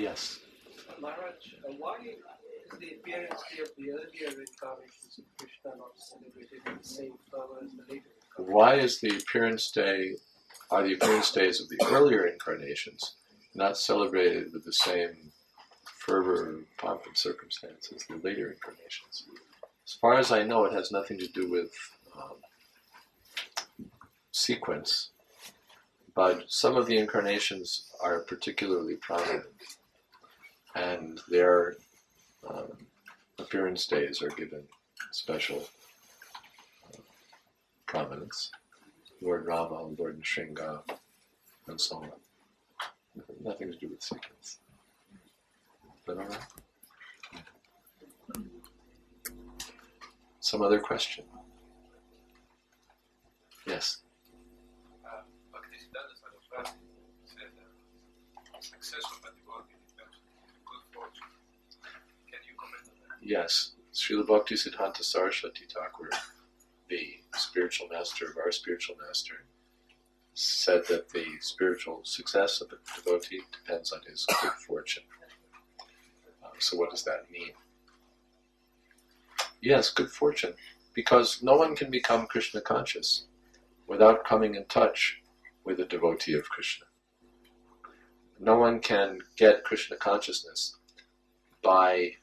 Yes. Maharaj, why is the appearance day of the earlier incarnations of Krishna not celebrated in the same fervor as the later incarnations? Why is the appearance days of the earlier incarnations not celebrated with the same fervor, pomp, and circumstance as the later incarnations? As far as I know, it has nothing to do with sequence, but some of the incarnations are particularly prominent, and their appearance days are given special prominence. Lord Rama, Lord Nrsimha, and so on. Nothing to do with sequence. Is that all right? Some other question? Yes? Bhaktivedanta Swami said success of a devotee depends on good fortune. Can you comment on that? Yes. Srila Bhaktisiddhanta Saraswati Thakur, the spiritual master of our spiritual master, said that the spiritual success of a devotee depends on his good fortune. So what does that mean? Yes, good fortune, because no one can become Krishna conscious without coming in touch with a devotee of Krishna. No one can get Krishna consciousness by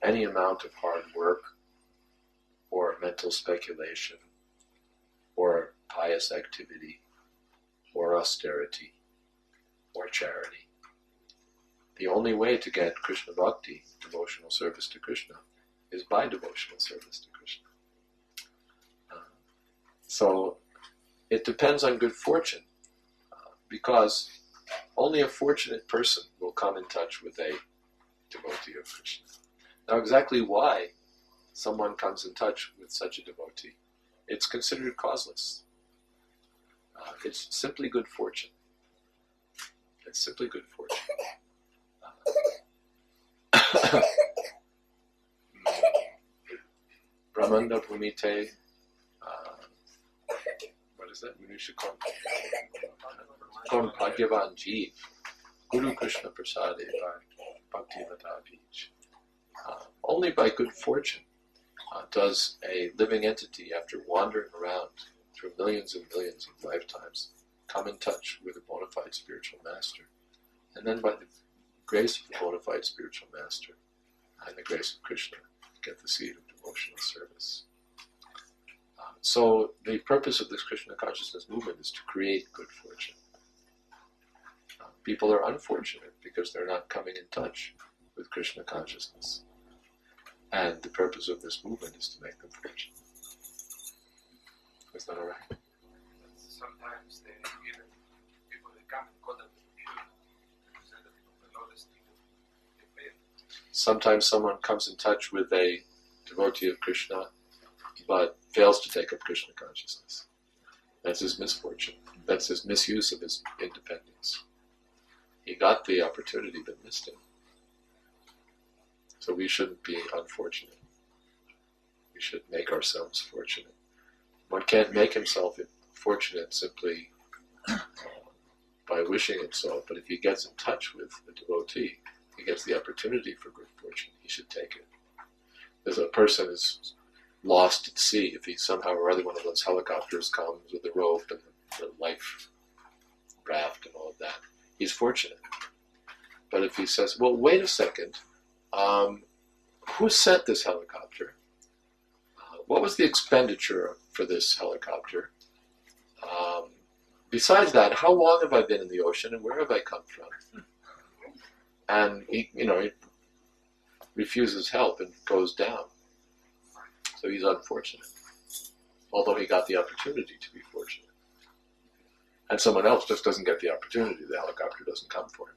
any amount of hard work or mental speculation or pious activity or austerity or charity. The only way to get Krishna bhakti, devotional service to Krishna, is by devotional service to Krishna. So it depends on good fortune, because only a fortunate person will come in touch with a devotee of Krishna. Now, exactly why someone comes in touch with such a devotee, it's considered causeless. It's simply good fortune. It's simply good fortune. Brahmanda Bhumite, what is that? Manusha Kon Bhagyavan Jeev, Guru Krishna Prasade Bhaktivedanta Beach. Only by good fortune does a living entity, after wandering around through millions and millions of lifetimes, come in touch with a bona fide spiritual master. And then by the grace of the bona fide spiritual master and the grace of Krishna, get the seed of devotional service. So the purpose of this Krishna consciousness movement is to create good fortune. People are unfortunate because they're not coming in touch with Krishna consciousness. And the purpose of this movement is to make them fortunate. Is that all right? Sometimes even people that come in contact with pure representative of the lowest people, they fail. Sometimes someone comes in touch with a devotee of Krishna, but fails to take up Krishna consciousness. That's his misfortune. That's his misuse of his independence. He got the opportunity but missed it. So we shouldn't be unfortunate. We should make ourselves fortunate. One can't make himself fortunate simply by wishing it so, but if he gets in touch with the devotee, he gets the opportunity for good fortune. He should take it. As a person is lost at sea, if he somehow or other one of those helicopters comes with the rope and the life raft and all of that, he's fortunate. But if he says, well, wait a second, who sent this helicopter? What was the expenditure for this helicopter? Besides that, how long have I been in the ocean and where have I come from? And he refuses help and goes down. So he's unfortunate, although he got the opportunity to be fortunate. And someone else just doesn't get the opportunity. The helicopter doesn't come for him.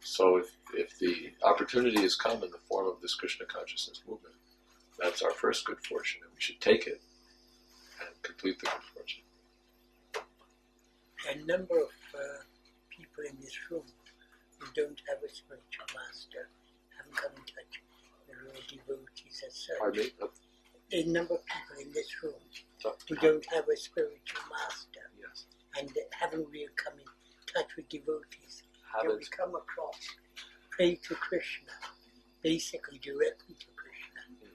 So if the opportunity has come in the form of this Krishna consciousness movement, that's our first good fortune, and we should take it and complete the good fortune. A number of people in this room who don't have a spiritual master haven't come in touch with real devotees as such. Pardon me? A number of people in this room who don't have a spiritual master Yes. and haven't really come in touch with devotees that we come across pray to Krishna, basically directly to Krishna.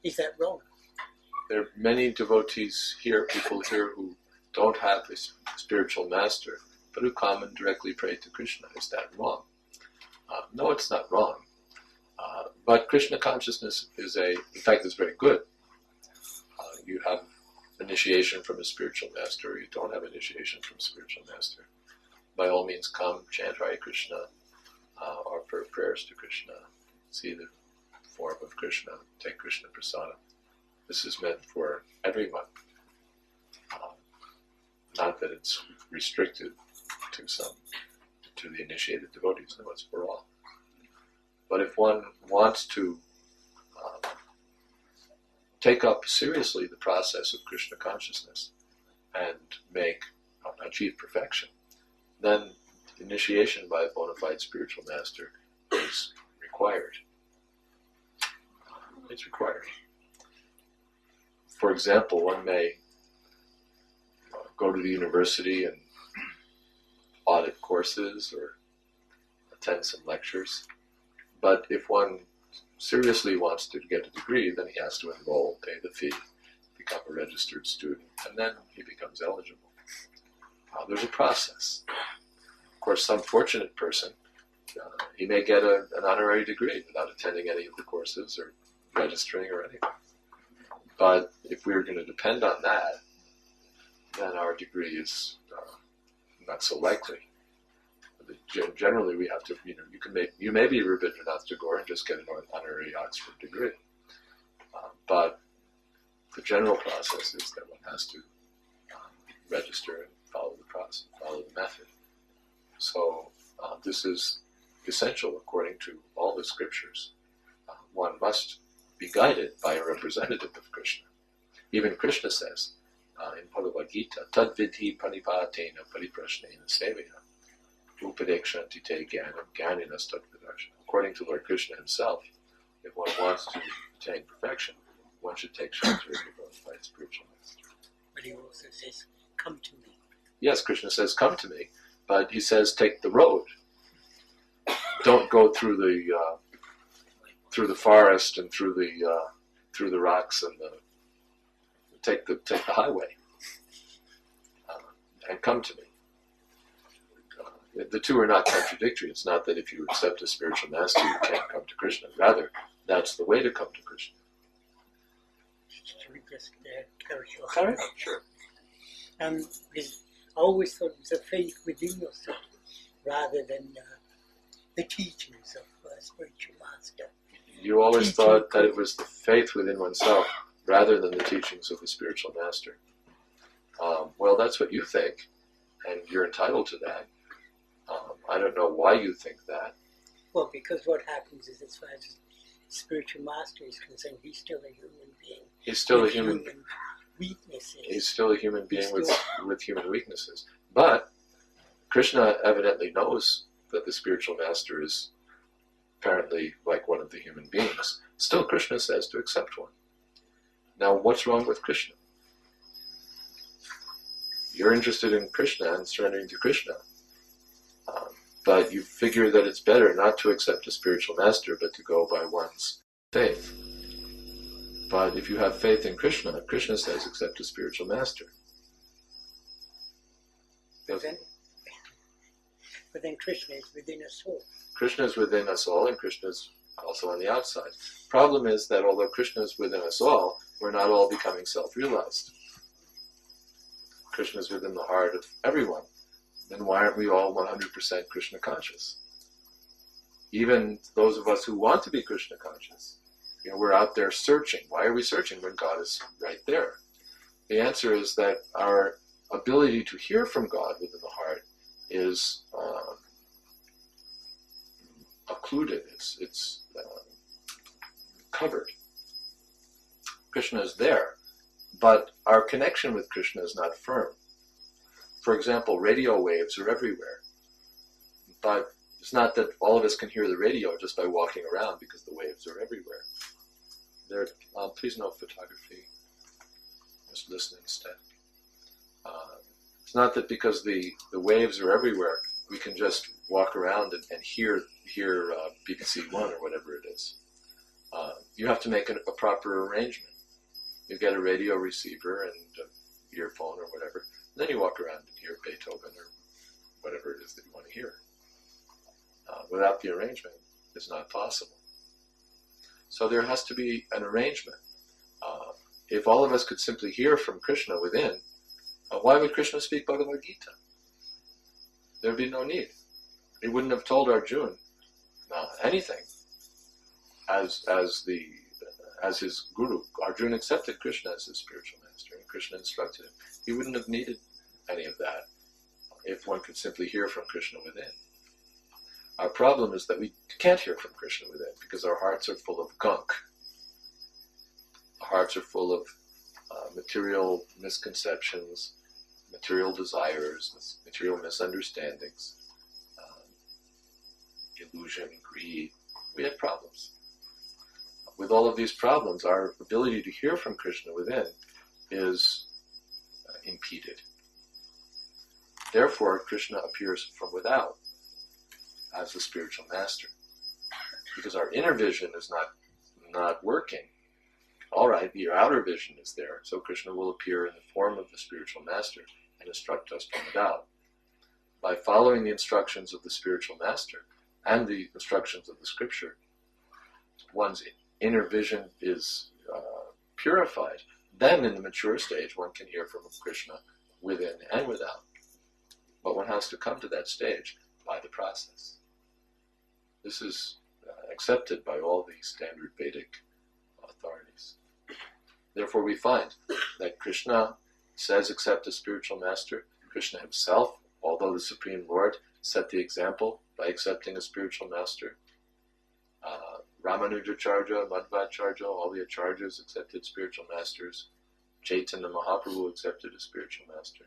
Is that wrong? There are many devotees here, people here who don't have a spiritual master, but who come and directly pray to Krishna. Is that wrong? No, it's not wrong. But Krishna consciousness in fact, it's very good. You have initiation from a spiritual master, or you don't have initiation from a spiritual master. By all means, come, chant Hare Krishna, offer prayers to Krishna, see the form of Krishna, take Krishna Prasada. This is meant for everyone. Not that it's restricted to the initiated devotees. No, it's for all. But if one wants to take up seriously the process of Krishna consciousness and achieve perfection, then initiation by a bona fide spiritual master is required. It's required. For example, one may go to the university and audit courses or attend some lectures. But if one seriously wants to get a degree, then he has to enroll, pay the fee, become a registered student, and then he becomes eligible. There's a process. Of course, some fortunate person, he may get an honorary degree without attending any of the courses or registering or anything. But if we're going to depend on that, then our degree is not so likely. Generally, we have to, you may be Rabindranath Tagore and just get an honorary Oxford degree. But the general process is that one has to register and follow the process, follow the method. So this is essential according to all the scriptures. One must be guided by a representative of Krishna. Even Krishna says in Bhagavad Gita, Tad vidhi panipatena pariprashnena sevaya upadekshanti te jnanam jnaninas tad vidarshana. According to Lord Krishna himself, if one wants to attain perfection, one should take shelter of the bona fide spiritual master. But he also says, come to me. Yes, Krishna says, come to me, but he says, take the road. Don't go through the forest and through the rocks and take the highway and come to me. The two are not contradictory. It's not that if you accept a spiritual master you can't come to Krishna. Rather, that's the way to come to Krishna. Should we just carry on? Sure. I always thought it was a faith within yourself rather than the teachings of a spiritual master. You always thought that it was the faith within oneself rather than the teachings of the spiritual master. Well, that's what you think, and you're entitled to that. I don't know why you think that. Well, because what happens is, as far as spiritual master is concerned, he's still a human being. He's still a human weaknesses. He's still a human being with human weaknesses. But Krishna evidently knows that the spiritual master is apparently like one of the human beings. Still, Krishna says to accept one. Now, what's wrong with Krishna? You're interested in Krishna and surrendering to Krishna. But you figure that it's better not to accept a spiritual master, but to go by one's faith. But if you have faith in Krishna, Krishna says accept a spiritual master. But then Krishna is within us all. Krishna is within us all, and Krishna is also on the outside. Problem is that although Krishna is within us all, we're not all becoming self-realized. Krishna is within the heart of everyone. Then why aren't we all 100% Krishna conscious? Even those of us who want to be Krishna conscious, we're out there searching. Why are we searching when God is right there? The answer is that our ability to hear from God within the heart is occluded. It's covered. Krishna is there, but our connection with Krishna is not firm. For example, radio waves are everywhere. But it's not that all of us can hear the radio just by walking around, because the waves are everywhere. Please no photography. Just listen instead. It's not that because the waves are everywhere, we can just walk around and hear BBC One or whatever it is. You have to make a proper arrangement. You get a radio receiver and an earphone or whatever, and then you walk around and hear Beethoven or whatever it is that you want to hear. Without the arrangement, it's not possible. So there has to be an arrangement. If all of us could simply hear from Krishna within, why would Krishna speak Bhagavad Gita? There'd be no need. He wouldn't have told Arjuna anything. As his guru, Arjuna accepted Krishna as his spiritual master, and Krishna instructed him. He wouldn't have needed any of that if one could simply hear from Krishna within. Our problem is that we can't hear from Krishna within because our hearts are full of gunk. Our hearts are full of material misconceptions, material desires, material misunderstandings, illusion, greed. We have problems. With all of these problems, our ability to hear from Krishna within is impeded. Therefore, Krishna appears from without as the spiritual master, because our inner vision is not working. All right, your outer vision is there, so Krishna will appear in the form of the spiritual master and instruct us from without. By following the instructions of the spiritual master and the instructions of the scripture, one's inner vision is purified. Then in the mature stage, one can hear from Krishna within and without. But one has to come to that stage by the process. This is accepted by all the standard Vedic authorities. Therefore we find that Krishna says accept a spiritual master. Krishna himself, although the Supreme Lord, set the example by accepting a spiritual master. Ramanujacharya, Madhvacharya, all the acharyas accepted spiritual masters. Chaitanya Mahaprabhu accepted a spiritual master.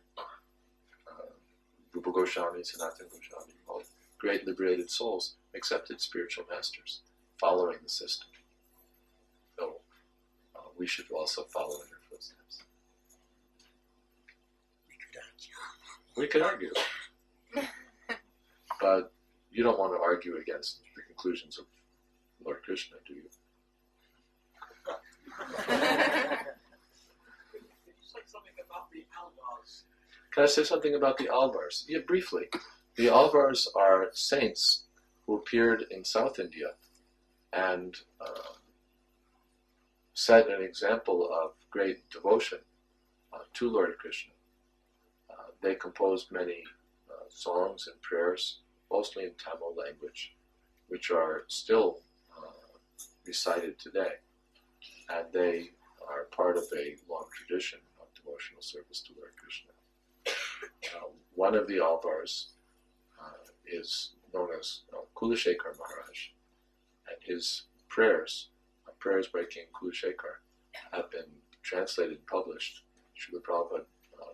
Rupa Goswami, Sanatana Goswami, all great liberated souls accepted spiritual masters, following the system. So we should also follow in their footsteps. We could argue. But you don't want to argue against the conclusions of Lord Krishna, do you? Can I say something about the Alvars? Yeah, briefly. The Alvars are saints who appeared in South India and set an example of great devotion to Lord Krishna. They composed many songs and prayers, mostly in Tamil language, which are still recited today. And they are part of a long tradition of devotional service to Lord Krishna. One of the Alvars is known as Kulashekar Maharaj, and his prayers by King Kulashekar, have been translated and published. Srila Prabhupada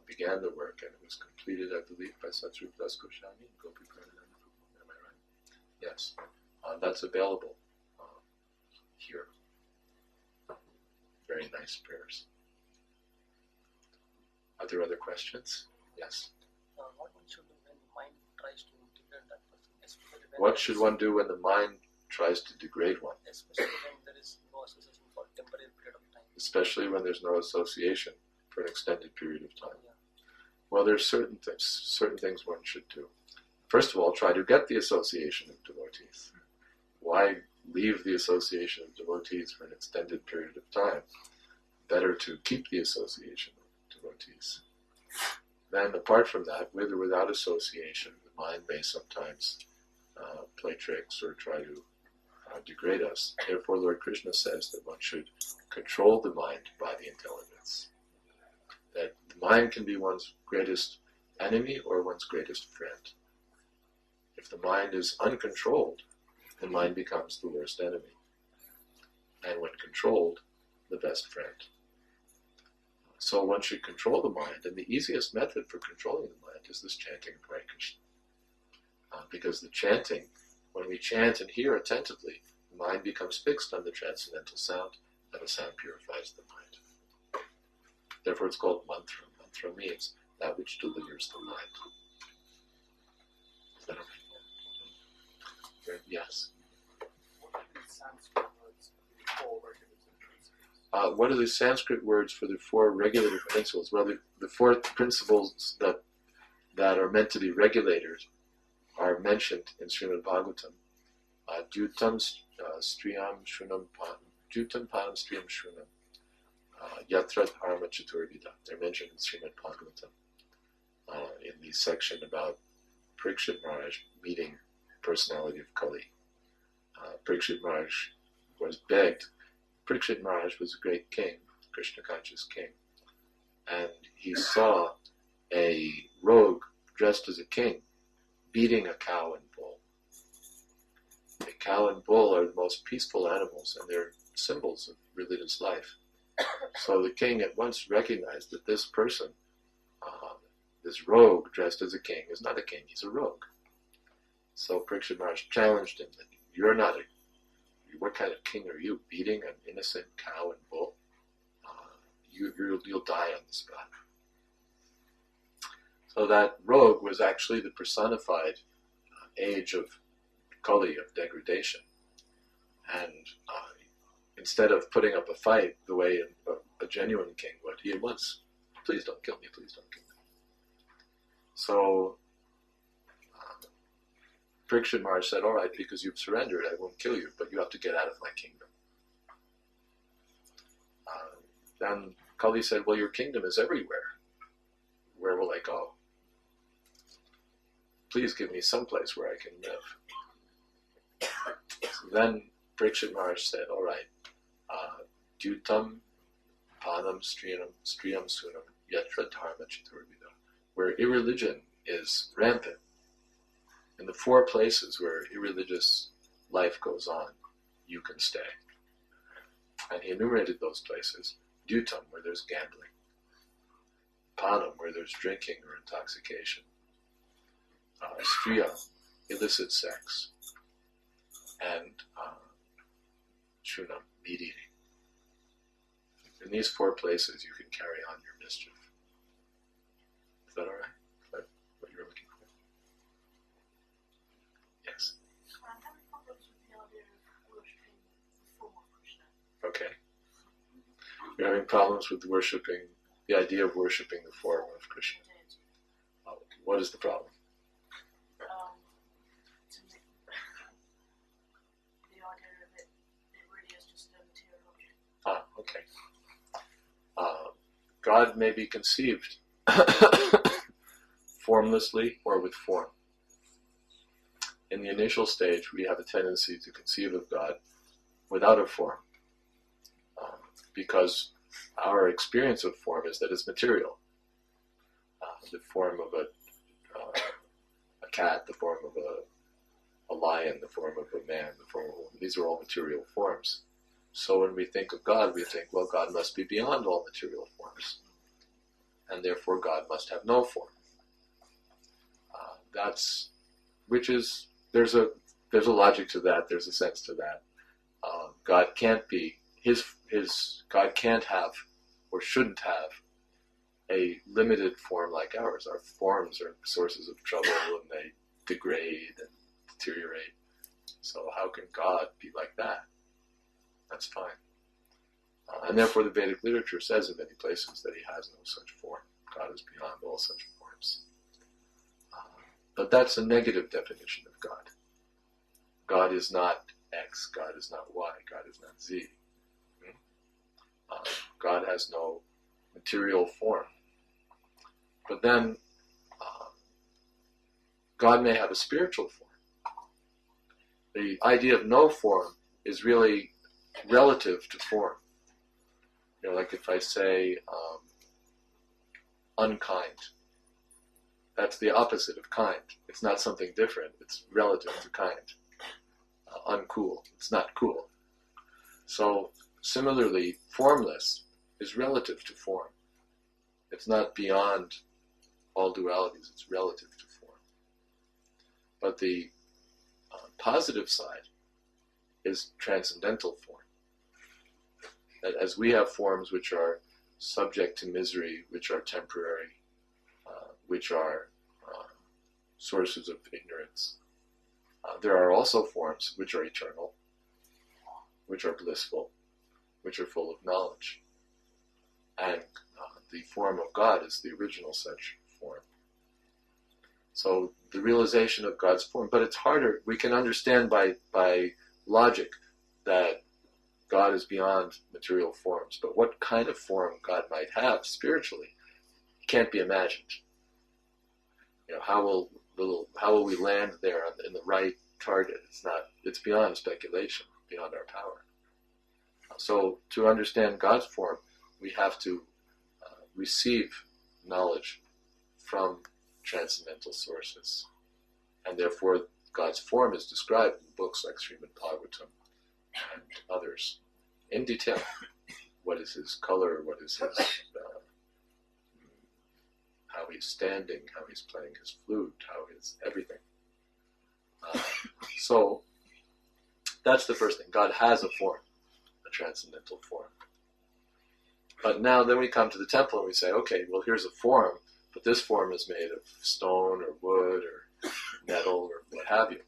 began the work, and it was completed, I believe, by Satsrup Das Goswami and Gopi Pranadana. Am I right? Yes. That's available here. Very nice prayers. Are there other questions? Yes. What one should do when the mind tries to degrade that person? What should one do when the mind tries to degrade one? Especially when there is no association for a temporary period of time. Especially when there's no association for an extended period of time. Yeah. Well, there's certain things one should do. First of all, try to get the association of devotees. Why leave the association of devotees for an extended period of time? Better to keep the association of devotees. Then, apart from that, with or without association, the mind may sometimes play tricks or try to degrade us. Therefore, Lord Krishna says that one should control the mind by the intelligence. That the mind can be one's greatest enemy or one's greatest friend. If the mind is uncontrolled, the mind becomes the worst enemy. And when controlled, the best friend. So one should control the mind, and the easiest method for controlling the mind is this chanting of Hare Krishna. Because the chanting, when we chant and hear attentively, the mind becomes fixed on the transcendental sound, and the sound purifies the mind. Therefore it's called mantra. Mantra means that which delivers the mind. Is that okay? Yes. What are the Sanskrit words for the four regulative principles? What are the Sanskrit words for the four regulative principles? Well, the four principles that are meant to be regulators are mentioned in Srimad Bhagavatam. Dhyutam striyam shrunam panam. Dhyutam panam striyam shrunam. Yatra dharma chaturvida. They're mentioned in Srimad Bhagavatam in the section about Parikshit Maharaj meeting personality of Kali. Parikshit Maharaj was begged. Parikshit Maharaj was a great king, Krishna conscious king, and he saw a rogue dressed as a king beating a cow and bull. A cow and bull are the most peaceful animals, and they're symbols of religious life. So the king at once recognized that this person, this rogue dressed as a king, is not a king, he's a rogue. So Parikshit Maharaj challenged him that you're not what kind of king are you, beating an innocent cow and bull? You'll die on the spot. So that rogue was actually the personified age of Kali, of degradation. And instead of putting up a fight the way a genuine king would, he at once, please don't kill me, please don't kill me. So Parikshit Maharaj said, all right, because you've surrendered, I won't kill you, but you have to get out of my kingdom. Then Kali said, well, your kingdom is everywhere. Where will I go? Please give me some place where I can live. So then Parikshit Maharaj said, all right, Dhyutam panam striyam sunam yatra dharma chaturvida. Where irreligion is rampant, in the four places where irreligious life goes on, you can stay. And he enumerated those places. Dhyutam, where there's gambling. Panam, where there's drinking or intoxication. Striyam, illicit sex. And Shunam, meat eating. In these four places you can carry on your mischief. Is that all right? Is that what you're looking for? Yes. I'm having problems with the idea of worshipping the form of Krishna. Okay. You're having problems with worshipping, the idea of worshipping the form of Krishna. What is the problem? To me, the idea of it really is just a material object. Okay. God may be conceived formlessly or with form. In the initial stage, we have a tendency to conceive of God without a form, because our experience of form is that it's material. The form of a cat, the form of a lion, the form of a man, these are all material forms. So when we think of God, we think, well, God must be beyond all material forms, and therefore God must have no form. There's a logic to that. There's a sense to that. God can't be God can't have or shouldn't have a limited form like ours. Our forms are sources of trouble, and they degrade and deteriorate. So how can God be like that? That's fine. And therefore the Vedic literature says in many places that he has no such form. God is beyond all such forms. But that's a negative definition of God. God is not X, God is not Y, God is not Z. God has no material form. But then God may have a spiritual form. The idea of no form is really relative to form. Like if I say unkind, that's the opposite of kind. It's not something different, it's relative to kind. Uncool, it's not cool. So similarly, formless is relative to form. It's not beyond all dualities, it's relative to form. But the positive side is transcendental form. That as we have forms which are subject to misery, which are temporary, which are sources of ignorance, There are also forms which are eternal, which are blissful, which are full of knowledge. And the form of God is the original such form. So the realization of God's form, but it's harder. We can understand by logic that God is beyond material forms, but what kind of form God might have spiritually can't be imagined. How will we land there in the right target? It's beyond speculation, beyond our power. So to understand God's form, we have to receive knowledge from transcendental sources. And therefore God's form is described in books like Srimad Bhagavatam and others in detail. What is his color, what is his how he's standing, how he's playing his flute, how his everything. So that's the first thing. God has a form, a transcendental form. But now then we come to the temple and we say, okay, well here's a form, but this form is made of stone or wood or metal or what have you.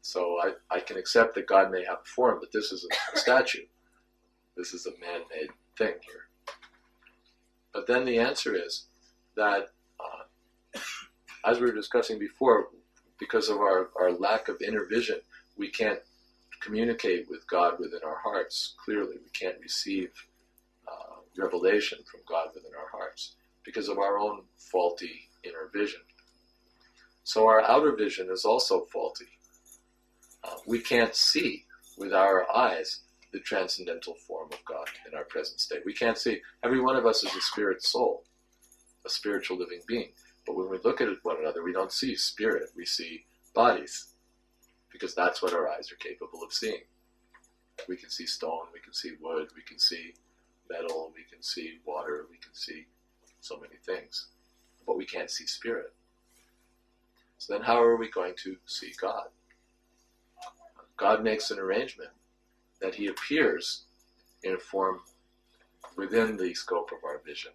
So I can accept that God may have a form, but this is a statue. This is a man-made thing here. But then the answer is that, as we were discussing before, because of our lack of inner vision, we can't communicate with God within our hearts clearly. We can't receive revelation from God within our hearts because of our own faulty inner vision. So our outer vision is also faulty. We can't see with our eyes the transcendental form of God in our present state. We can't see. Every one of us is a spirit soul, a spiritual living being. But when we look at one another, we don't see spirit, we see bodies, because that's what our eyes are capable of seeing. We can see stone, we can see wood, we can see metal, we can see water, we can see so many things. But we can't see spirit. So then how are we going to see God? God makes an arrangement that he appears in a form within the scope of our vision.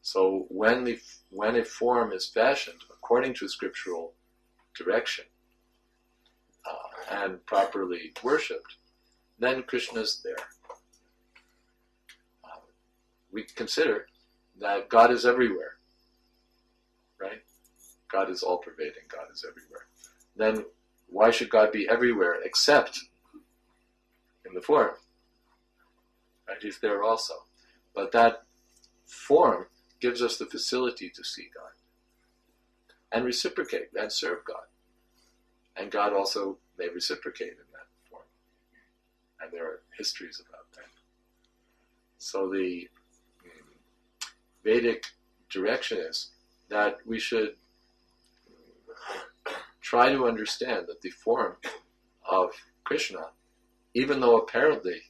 So when a form is fashioned according to scriptural direction and properly worshipped, then Krishna is there. We consider that God is everywhere, right? God is all-pervading, God is everywhere. Then why should God be everywhere except in the form? Right? He's there also. But that form gives us the facility to see God and reciprocate and serve God. And God also may reciprocate in that form. And there are histories about that. So the Vedic direction is that we should try to understand that the form of Krishna, even though apparently,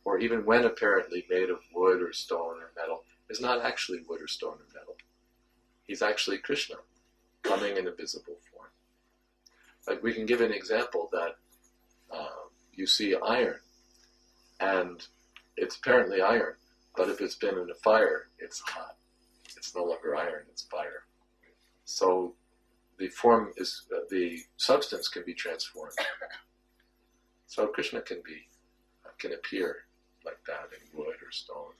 or even when apparently made of wood or stone or metal, is not actually wood or stone or metal. He's actually Krishna, coming in a visible form. Like we can give an example that you see iron, and it's apparently iron, but if it's been in a fire, it's hot. It's no longer iron, it's fire. So the form is, the substance can be transformed. So Krishna can appear like that in wood or stone.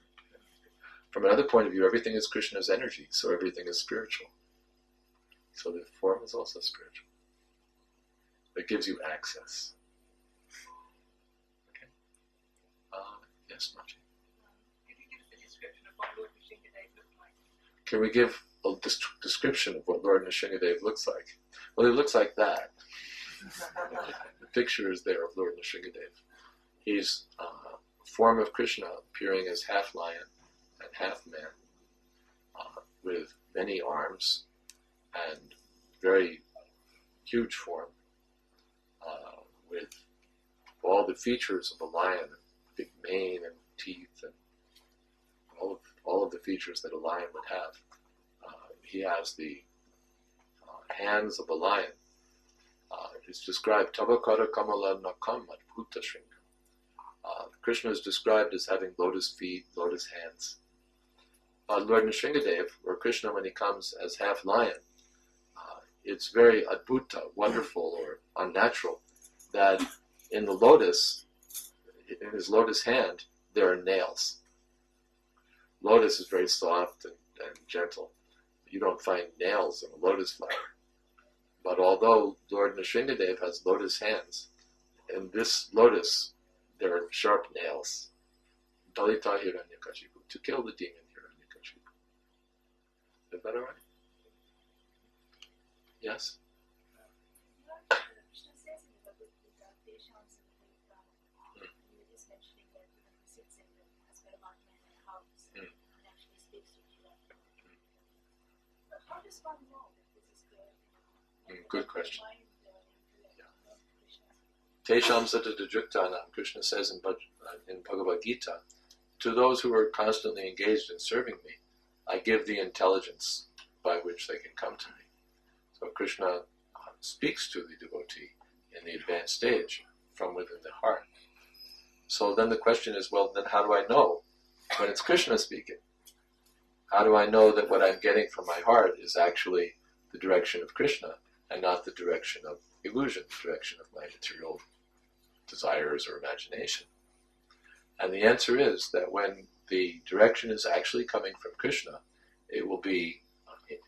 From another point of view, everything is Krishna's energy, so everything is spiritual. So the form is also spiritual. It gives you access. Okay. Yes, Machi? Could you give us a description of what Lord Nishingadev looked like? Can we give a description of what Lord Nishingadev looks like? Well, he looks like that. The picture is there of Lord Nishingadev. He's a form of Krishna appearing as half lion and half man, with many arms and very huge form, with all the features of a lion, big mane and teeth and all of the features that a lion would have. He has the hands of a lion. It's described, Tavakara Kamala Nakam Adbhuta Shringa. Krishna is described as having lotus feet, lotus hands. Lord Nishingadev, or Krishna when he comes as half lion, it's very adbhuta, wonderful or unnatural, that in the lotus, in his lotus hand, there are nails. Lotus is very soft and gentle. You don't find nails in a lotus flower. But although Lord Nrsingadev has lotus hands, in this lotus there are sharp nails. Dalita Hiranyakashipu, to kill the demon Hiranyakashipu. Is that alright? Yes? Krishna says in the Bhagavad Gita, Tesham Samhita, you were just mentioning that he sits in as Paramatma in the house and actually speaks to you. But how does one know that this is good? Good question. Tesham Satadajuktanam, Krishna says in Bhagavad Gita, to those who are constantly engaged in serving me, I give the intelligence by which they can come to me. So Krishna speaks to the devotee in the advanced stage from within the heart. So then the question is, well, then how do I know when it's Krishna speaking? How do I know that what I'm getting from my heart is actually the direction of Krishna and not the direction of illusion, the direction of my material desires or imagination? And the answer is that when the direction is actually coming from Krishna, it will be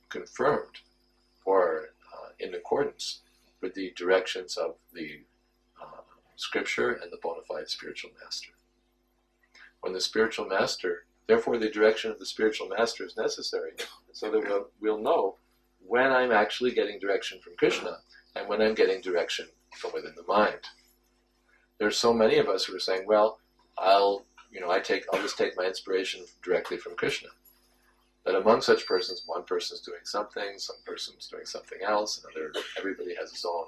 confirmed or in accordance with the directions of the scripture and the bona fide spiritual master. When the spiritual master, therefore the direction of the spiritual master is necessary, so that we'll know when I'm actually getting direction from Krishna and when I'm getting direction from within the mind. There's so many of us who are saying, well, I'll just take my inspiration directly from Krishna. That among such persons, one person's doing something, some person's doing something else, everybody has his own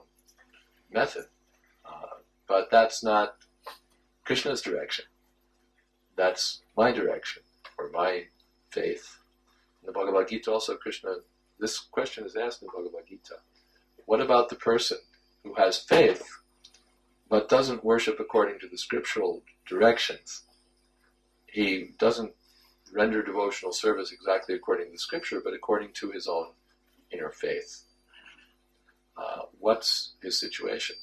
method. But that's not Krishna's direction. That's my direction, or my faith. In the Bhagavad Gita also, this question is asked in the Bhagavad Gita. What about the person who has faith, but doesn't worship according to the scriptural directions? He doesn't render devotional service exactly according to the scripture, but according to his own inner faith. What's his situation?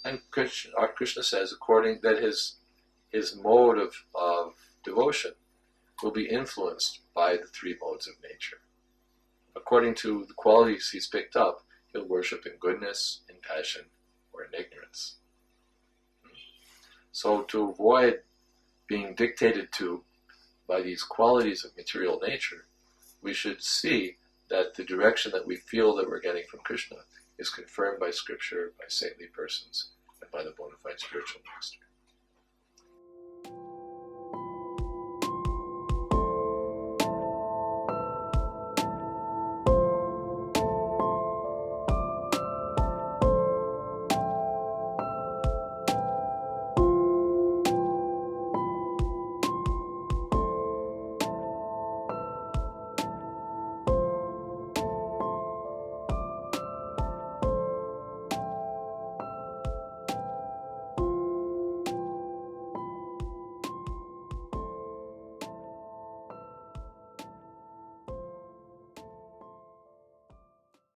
And Krishna says, according that his mode of devotion will be influenced by the three modes of nature. According to the qualities he's picked up, he'll worship in goodness, in passion, or in ignorance. So to avoid being dictated to by these qualities of material nature, we should see that the direction that we feel that we're getting from Krishna is confirmed by scripture, by saintly persons, and by the bona fide spiritual master.